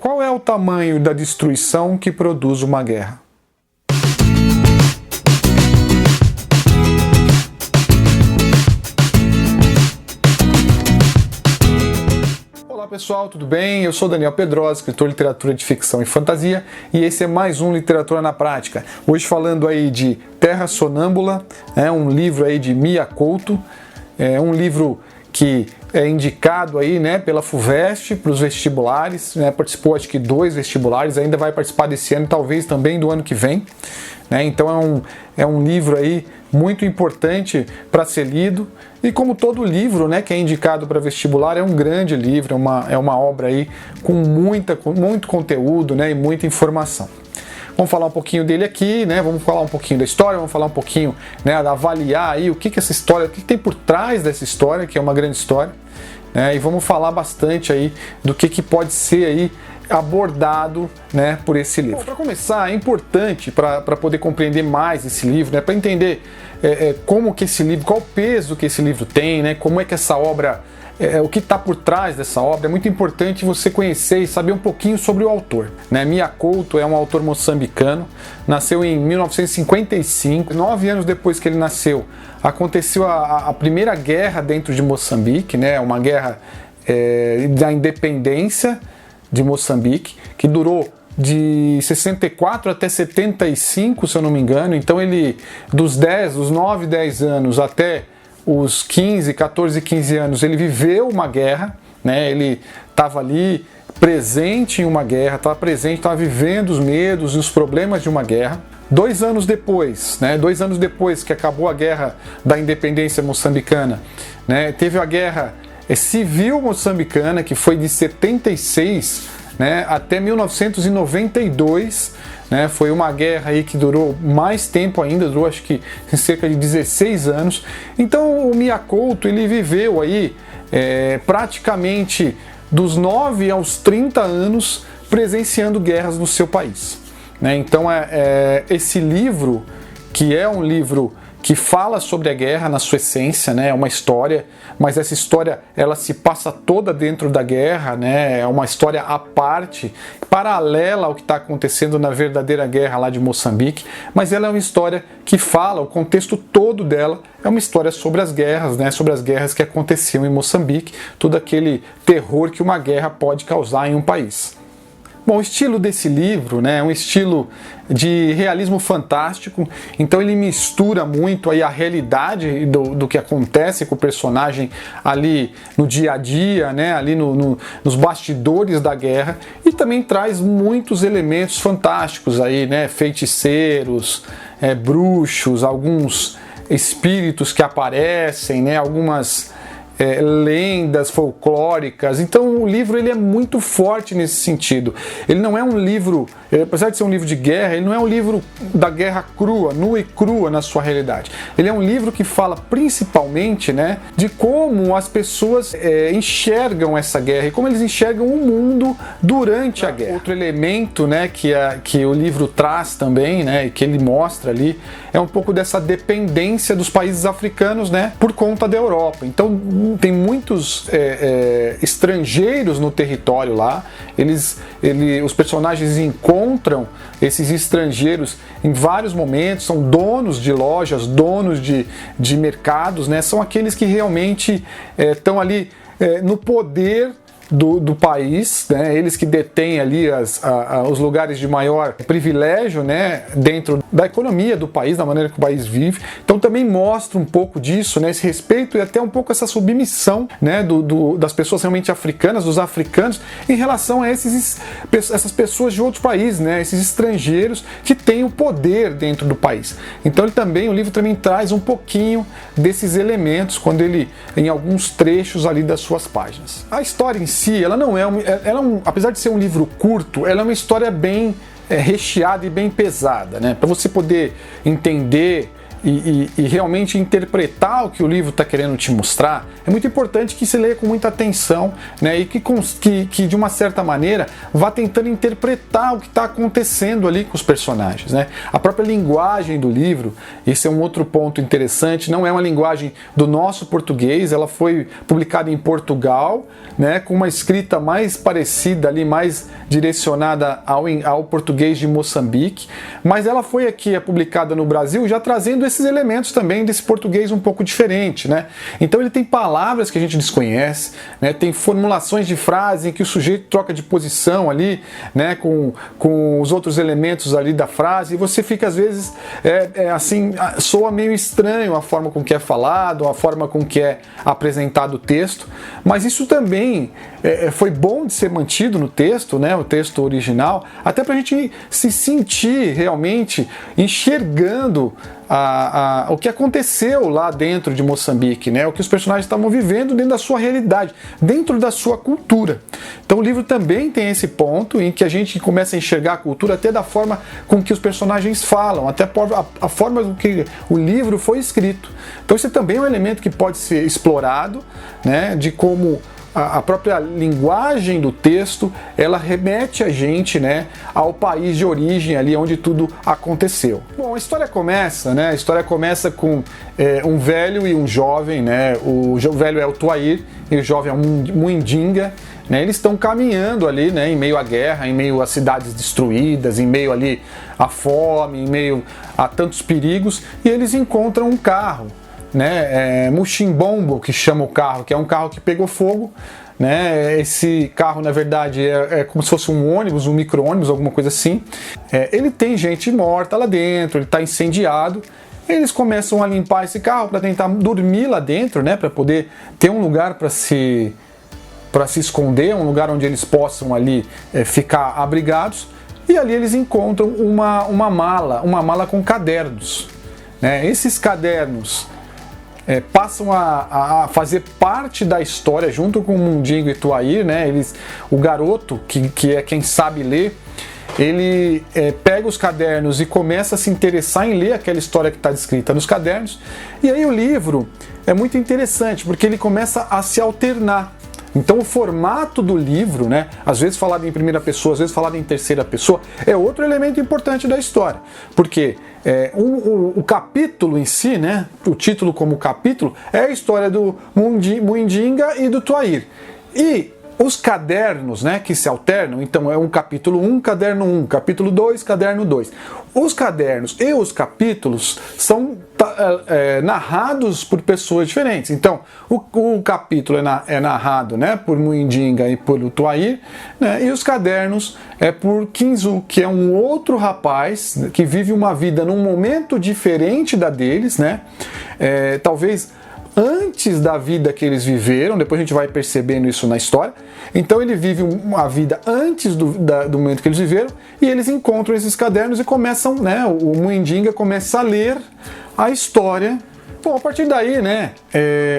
Qual é o tamanho da destruição que produz uma guerra? Olá pessoal, tudo bem? Eu sou Daniel Pedrosa, escritor de literatura de ficção e fantasia, e esse é mais um Literatura na Prática. Hoje falando aí de Terra Sonâmbula, um livro aí de Mia Couto, um livro que é indicado aí, pela FUVEST para os vestibulares, participou acho que 2 vestibulares, ainda vai participar desse ano, talvez também do ano que vem. Então é um livro aí muito importante para ser lido, e como todo livro que é indicado para vestibular, é um grande livro, é uma obra aí com muito conteúdo e muita informação. Vamos falar um pouquinho dele aqui, vamos falar um pouquinho da história, vamos falar um pouquinho, avaliar aí o que essa história, o que tem por trás dessa história, que é uma grande história, e vamos falar bastante aí do que pode ser aí abordado por esse livro. Para começar, é importante para poder compreender mais esse livro, para entender como que esse livro, qual o peso que esse livro tem, como é que essa obra, o que está por trás dessa obra. É muito importante você conhecer e saber um pouquinho sobre o autor. Mia Couto é um autor moçambicano, nasceu em 1955, 9 anos depois que ele nasceu, aconteceu a primeira guerra dentro de Moçambique, uma guerra da independência de Moçambique, que durou de 64 até 75, se eu não me engano. Então ele, dos 9, 10 anos até os 14, 15 anos, ele viveu uma guerra, ele estava ali presente em uma guerra, estava vivendo os medos e os problemas de uma guerra. 2 anos depois, 2 anos depois que acabou a guerra da independência moçambicana, teve a guerra civil moçambicana, que foi de 76 até 1992, foi uma guerra aí que durou mais tempo ainda, durou acho que cerca de 16 anos. Então o Mia Couto, ele viveu aí praticamente dos 9 aos 30 anos presenciando guerras no seu país. Então esse livro, que é um livro que fala sobre a guerra na sua essência, é uma história, mas essa história ela se passa toda dentro da guerra, é uma história à parte, paralela ao que está acontecendo na verdadeira guerra lá de Moçambique, mas ela é uma história que fala, o contexto todo dela é uma história sobre as guerras, sobre as guerras que aconteciam em Moçambique, todo aquele terror que uma guerra pode causar em um país. Bom, o estilo desse livro é um estilo de realismo fantástico, então ele mistura muito aí a realidade do que acontece com o personagem ali no dia a dia, ali nos bastidores da guerra, e também traz muitos elementos fantásticos aí, feiticeiros, bruxos, alguns espíritos que aparecem, algumas lendas folclóricas. Então o livro ele é muito forte nesse sentido. Ele não é um livro, apesar de ser um livro de guerra, ele não é um livro da guerra crua, nua e crua na sua realidade. Ele é um livro que fala principalmente de como as pessoas enxergam essa guerra e como eles enxergam o mundo durante a guerra. Outro elemento que o livro traz também, e que ele mostra ali, é um pouco dessa dependência dos países africanos por conta da Europa. Então tem muitos estrangeiros no território lá, os personagens encontram esses estrangeiros em vários momentos, são donos de lojas, donos de mercados, são aqueles que realmente estão ali no poder do país, eles que detêm ali os lugares de maior privilégio dentro da economia do país, da maneira que o país vive. Então também mostra um pouco disso, esse respeito e até um pouco essa submissão das pessoas realmente africanas, dos africanos, em relação a essas pessoas de outros países, esses estrangeiros que têm o poder dentro do país. Então o livro também traz um pouquinho desses elementos quando ele, em alguns trechos ali das suas páginas. A história em si, ela não é apesar de ser um livro curto, ela é uma história bem recheada e bem pesada, para você poder entender e realmente interpretar o que o livro está querendo te mostrar, é muito importante que você leia com muita atenção, né, e que de uma certa maneira vá tentando interpretar o que está acontecendo ali com os personagens, né? A própria linguagem do livro, esse é um outro ponto interessante, não é uma linguagem do nosso português, ela foi publicada em Portugal, né, com uma escrita mais parecida ali, mais direcionada ao português de Moçambique, mas ela foi aqui publicada no Brasil já trazendo esses elementos também desse português um pouco diferente, né? Então ele tem palavras que a gente desconhece, né? Tem formulações de frase em que o sujeito troca de posição ali, né? Com os outros elementos ali da frase, e você fica às vezes assim, soa meio estranho a forma com que é falado, a forma com que é apresentado o texto, mas isso também foi bom de ser mantido no texto, né? O texto original, até para a gente se sentir realmente enxergando o que aconteceu lá dentro de Moçambique, né? O que os personagens estavam vivendo dentro da sua realidade, dentro da sua cultura. Então o livro também tem esse ponto em que a gente começa a enxergar a cultura até da forma com que os personagens falam, até a forma com que o livro foi escrito. Então isso também é um elemento que pode ser explorado, né? De como a própria linguagem do texto, ela remete a gente, né, ao país de origem, ali onde tudo aconteceu. Bom, a história começa, né, com um velho e um jovem, né, o velho é o Tuair e o jovem é o Muindinga, né, eles estão caminhando ali, né, em meio à guerra, em meio às cidades destruídas, em meio ali à fome, em meio a tantos perigos, e eles encontram um carro, né, Muximbombo, que chama o carro, que é um carro que pegou fogo, né? Esse carro na verdade é como se fosse um ônibus, um micro-ônibus, alguma coisa assim. Ele tem gente morta lá dentro, ele está incendiado. Eles começam a limpar esse carro para tentar dormir lá dentro, né, para poder ter um lugar para se esconder, um lugar onde eles possam ali ficar abrigados. E ali eles encontram uma mala com cadernos, né? Esses cadernos passam a fazer parte da história junto com o Mundingo e Tuair, né? O garoto, que é quem sabe ler, ele pega os cadernos e começa a se interessar em ler aquela história que está descrita nos cadernos. E aí o livro é muito interessante, porque ele começa a se alternar. Então o formato do livro, né, às vezes falado em primeira pessoa, às vezes falado em terceira pessoa, é outro elemento importante da história. Porque o capítulo em si, né, o título como capítulo, é a história do Muindinga e do Tuair. E os cadernos, né, que se alternam, então é um capítulo 1, caderno 1, capítulo 2, caderno 2. Os cadernos e os capítulos são narrados por pessoas diferentes. Então, o capítulo é narrado, né, por Muindinga e por Tuair, né, e os cadernos é por Kinzu, que é um outro rapaz que vive uma vida num momento diferente da deles, né, talvez antes da vida que eles viveram, depois a gente vai percebendo isso na história. Então ele vive uma vida antes do momento que eles viveram, e eles encontram esses cadernos e começam, né, o Muindinga começa a ler a história. Bom, a partir daí, né,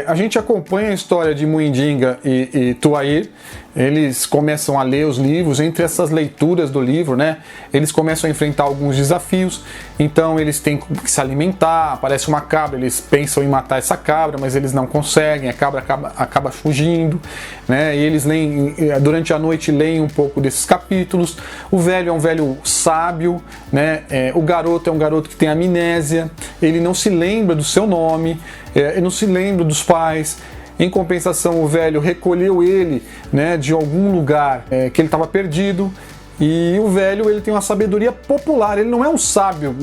a gente acompanha a história de Muindinga e Tuair. Eles começam a ler os livros, entre essas leituras do livro, né, eles começam a enfrentar alguns desafios. Então eles têm que se alimentar, aparece uma cabra, eles pensam em matar essa cabra, mas eles não conseguem, a cabra acaba fugindo, né, e eles leem, durante a noite leem um pouco desses capítulos. O velho é um velho sábio, né, o garoto é um garoto que tem amnésia, ele não se lembra do seu nome, ele não se lembra dos pais. Em compensação, o velho recolheu ele, né, de algum lugar que ele estava perdido, e o velho ele tem uma sabedoria popular, ele não é um sábio,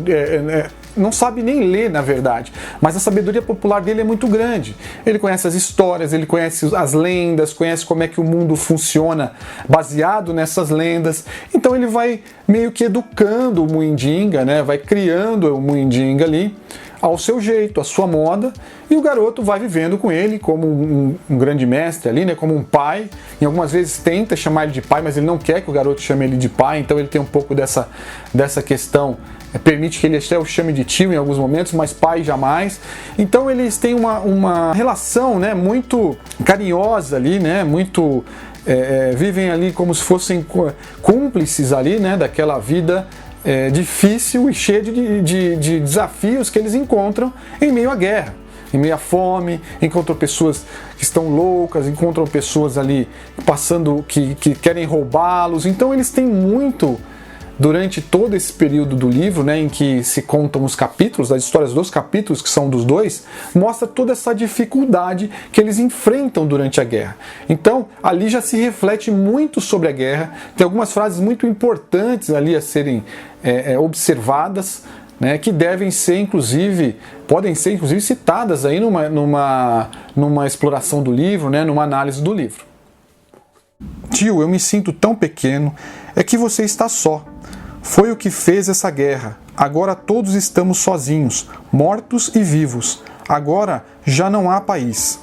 não sabe nem ler na verdade, mas a sabedoria popular dele é muito grande. Ele conhece as histórias, ele conhece as lendas, conhece como é que o mundo funciona baseado nessas lendas. Então ele vai meio que educando o Muindinga, né, vai criando o Muindinga ali ao seu jeito, à sua moda, e o garoto vai vivendo com ele como um grande mestre ali, né, como um pai. Em algumas vezes tenta chamar ele de pai, mas ele não quer que o garoto chame ele de pai, então ele tem um pouco dessa questão, permite que ele até o chame de tio em alguns momentos, mas pai jamais. Então eles têm uma relação, né, muito carinhosa ali, né, muito vivem ali como se fossem cúmplices ali, né, daquela vida difícil e cheio de desafios que eles encontram em meio à guerra, em meio à fome, encontram pessoas que estão loucas, encontram pessoas ali passando que querem roubá-los. Então eles têm muito, durante todo esse período do livro, né, em que se contam os capítulos, as histórias dos capítulos, que são dos dois, mostra toda essa dificuldade que eles enfrentam durante a guerra. Então, ali já se reflete muito sobre a guerra, tem algumas frases muito importantes ali a serem observadas, né, que devem ser, inclusive, podem ser, inclusive, citadas aí numa exploração do livro, né, numa análise do livro. Tio, eu me sinto tão pequeno, é que você está só. Foi o que fez essa guerra. Agora todos estamos sozinhos, mortos e vivos. Agora já não há país.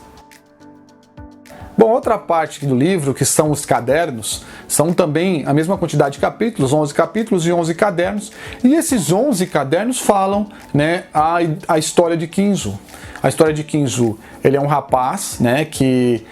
Bom, outra parte do livro, que são os cadernos, são também a mesma quantidade de capítulos, 11 capítulos e 11 cadernos. E esses 11 cadernos falam, né, a história de Kinzu. A história de Kinzu, ele é um rapaz, né, que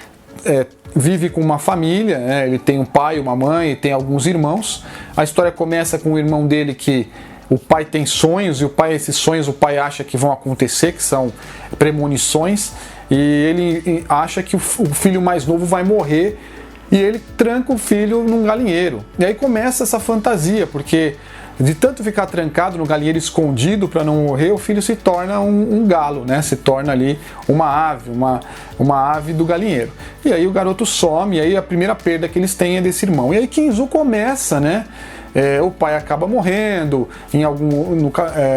vive com uma família, né? Ele tem um pai, uma mãe e tem alguns irmãos. A história começa com o irmão dele que o pai tem sonhos e esses sonhos o pai acha que vão acontecer, que são premonições, e ele acha que o filho mais novo vai morrer e ele tranca o filho num galinheiro. E aí começa essa fantasia, porque de tanto ficar trancado no galinheiro escondido para não morrer, o filho se torna um galo, né? Se torna ali uma ave, uma ave do galinheiro. E aí o garoto some, e aí a primeira perda que eles têm é desse irmão. E aí Kinzu começa, né? O pai acaba morrendo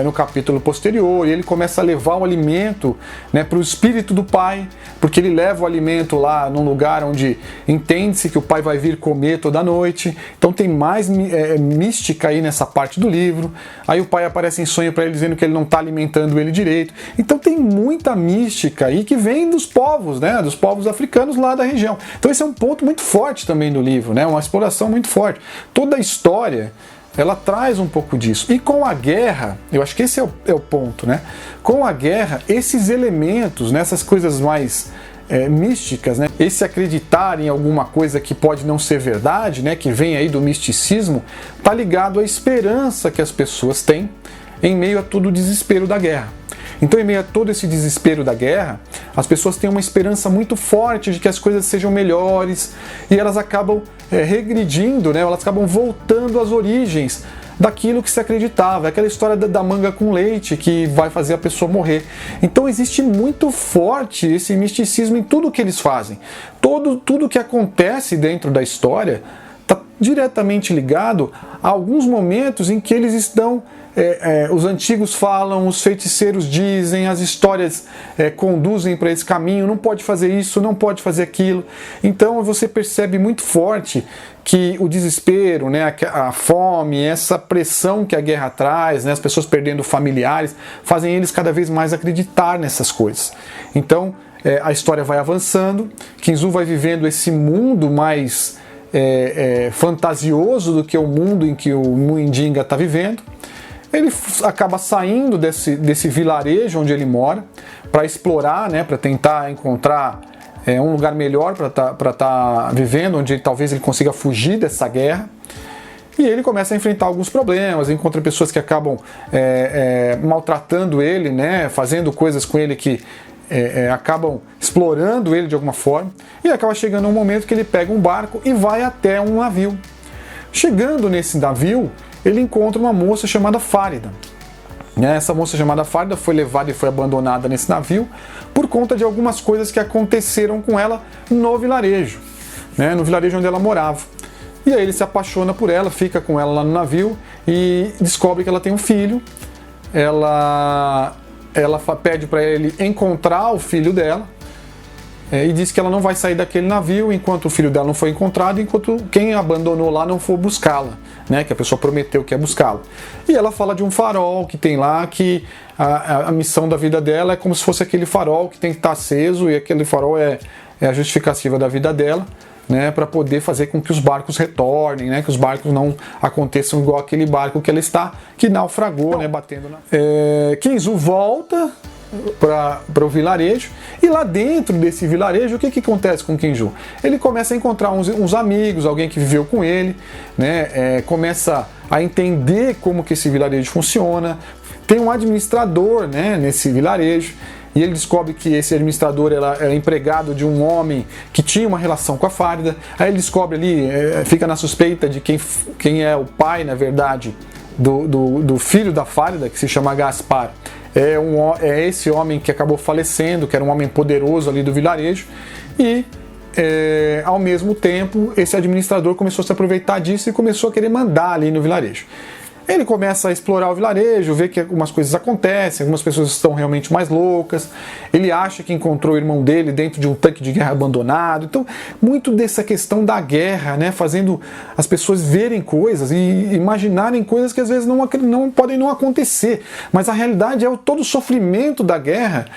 no capítulo posterior, e ele começa a levar o alimento, né, para o espírito do pai, porque ele leva o alimento lá num lugar onde entende-se que o pai vai vir comer toda noite. Então tem mais mística aí nessa parte do livro. Aí o pai aparece em sonho para ele dizendo que ele não está alimentando ele direito. Então tem muita mística aí que vem dos povos, né, dos povos africanos lá da região. Então esse é um ponto muito forte também do livro, né, uma exploração muito forte. Toda a história, ela traz um pouco disso. E com a guerra, eu acho que esse é o ponto, né? Com a guerra, esses elementos, né, essas coisas mais místicas, né? Esse acreditar em alguma coisa que pode não ser verdade, né, que vem aí do misticismo, tá ligado à esperança que as pessoas têm em meio a todo o desespero da guerra. Então, em meio a todo esse desespero da guerra, as pessoas têm uma esperança muito forte de que as coisas sejam melhores, e elas acabam regredindo, né? Elas acabam voltando às origens daquilo que se acreditava, aquela história da manga com leite que vai fazer a pessoa morrer. Então existe muito forte esse misticismo em tudo que eles fazem. Tudo que acontece dentro da história está diretamente ligado a alguns momentos em que eles estão... os antigos falam, os feiticeiros dizem, as histórias conduzem para esse caminho, não pode fazer isso, não pode fazer aquilo. Então você percebe muito forte que o desespero, né, a fome, essa pressão que a guerra traz, né, as pessoas perdendo familiares, fazem eles cada vez mais acreditar nessas coisas. Então a história vai avançando, Kinzu vai vivendo esse mundo mais fantasioso do que o mundo em que o Muindinga está vivendo. Ele acaba saindo desse vilarejo onde ele mora para explorar, né, para tentar encontrar um lugar melhor para tá vivendo, onde talvez ele consiga fugir dessa guerra. E ele começa a enfrentar alguns problemas, encontra pessoas que acabam maltratando ele, né, fazendo coisas com ele que acabam explorando ele de alguma forma. E acaba chegando um momento que ele pega um barco e vai até um navio. Chegando nesse navio, ele encontra uma moça chamada Fárida. Essa moça chamada Fárida foi levada e foi abandonada nesse navio por conta de algumas coisas que aconteceram com ela no vilarejo, né, no vilarejo onde ela morava. E aí ele se apaixona por ela, fica com ela lá no navio e descobre que ela tem um filho. Ela pede para ele encontrar o filho dela, e diz que ela não vai sair daquele navio enquanto o filho dela não foi encontrado, enquanto quem abandonou lá não for buscá-la, né, que a pessoa prometeu que ia buscá-la. E ela fala de um farol que tem lá, que a missão da vida dela é como se fosse aquele farol que tem que estar aceso, e aquele farol é a justificativa da vida dela, né, para poder fazer com que os barcos retornem, né, que os barcos não aconteçam igual aquele barco que ela está, que naufragou, né, batendo na... Kinzu volta para o vilarejo, e lá dentro desse vilarejo, o que acontece com Kinzu? Ele começa a encontrar uns amigos, alguém que viveu com ele, né, começa a entender como que esse vilarejo funciona. Tem um administrador, né, nesse vilarejo, e ele descobre que esse administrador era empregado de um homem que tinha uma relação com a Fárida. Aí ele descobre ali, fica na suspeita de quem é o pai, na verdade, do filho da Fárida, que se chama Gaspar. É esse homem que acabou falecendo, que era um homem poderoso ali do vilarejo, e ao mesmo tempo esse administrador começou a se aproveitar disso e começou a querer mandar ali no vilarejo. Ele começa a explorar o vilarejo, vê que algumas coisas acontecem, algumas pessoas estão realmente mais loucas. Ele acha que encontrou o irmão dele dentro de um tanque de guerra abandonado. Então, muito dessa questão da guerra, né, fazendo as pessoas verem coisas e imaginarem coisas que às vezes não podem não acontecer. Mas a realidade é todo o sofrimento da guerra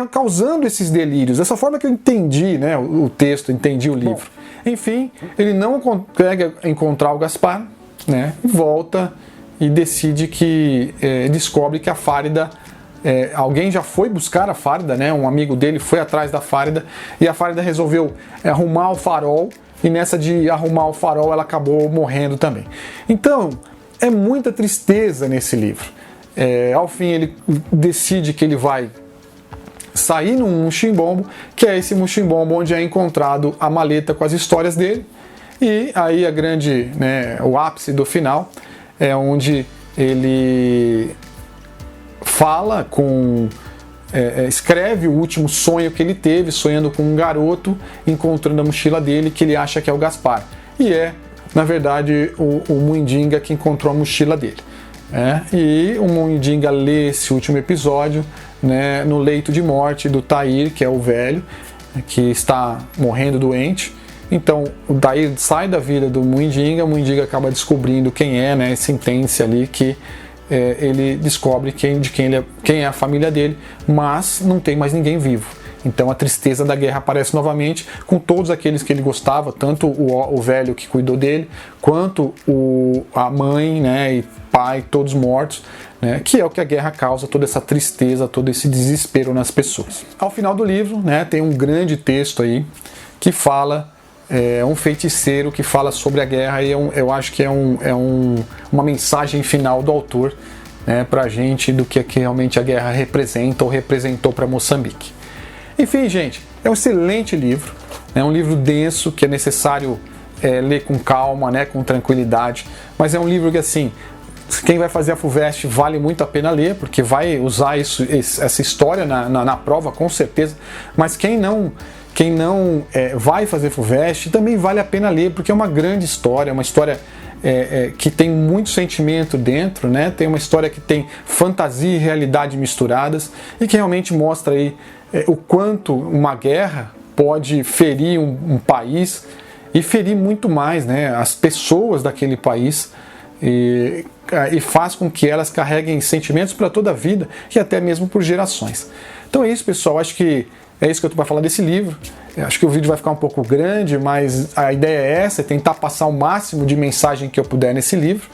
causando esses delírios. Dessa forma que eu entendi, né, o texto, entendi o livro. Enfim, ele não consegue encontrar o Gaspar, né, e volta e decide que descobre que a Fárida, alguém já foi buscar a Fárida, né? Um amigo dele foi atrás da Fárida, e a Fárida resolveu arrumar o farol, e nessa de arrumar o farol ela acabou morrendo também. Então, é muita tristeza nesse livro. Ao fim ele decide que ele vai sair num muximbombo, que é esse muximbombo onde é encontrado a maleta com as histórias dele, e aí o ápice do final é onde ele fala escreve o último sonho que ele teve, sonhando com um garoto, encontrando a mochila dele, que ele acha que é o Gaspar. E na verdade, o Muindinga que encontrou a mochila dele. E o Muindinga lê esse último episódio, né, no leito de morte do Tahir, que é o velho, que está morrendo doente. Então, o Tahir sai da vida do Muindinga, o Muindinga acaba descobrindo quem é, né, sentença ali que ele descobre quem é a família dele, mas não tem mais ninguém vivo. Então a tristeza da guerra aparece novamente com todos aqueles que ele gostava, tanto o velho que cuidou dele, quanto a mãe, né, e pai, todos mortos, né, que é o que a guerra causa, toda essa tristeza, todo esse desespero nas pessoas. Ao final do livro, né, tem um grande texto aí que fala um feiticeiro que fala sobre a guerra, e eu acho que uma mensagem final do autor, né, pra gente do que realmente a guerra representa ou representou para Moçambique. Enfim, gente, é um excelente livro, é um livro denso que é necessário ler com calma, né, com tranquilidade, mas é um livro que, assim, quem vai fazer a FUVEST vale muito a pena ler, porque vai usar essa história na prova, com certeza, mas quem não vai fazer FUVEST também vale a pena ler, porque é uma grande história, uma história que tem muito sentimento dentro, né? Tem uma história que tem fantasia e realidade misturadas, e que realmente mostra aí o quanto uma guerra pode ferir um país e ferir muito mais, né, as pessoas daquele país, e faz com que elas carreguem sentimentos para toda a vida e até mesmo por gerações. Então é isso, pessoal, acho que é isso que eu estou para falar desse livro. Acho que o vídeo vai ficar um pouco grande, mas a ideia é essa, é tentar passar o máximo de mensagem que eu puder nesse livro.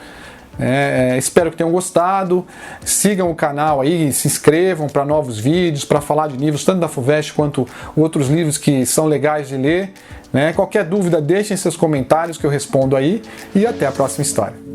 Espero que tenham gostado. Sigam o canal aí, se inscrevam para novos vídeos, para falar de livros, tanto da FUVEST quanto outros livros que são legais de ler. Qualquer dúvida, deixem seus comentários que eu respondo aí, e até a próxima história.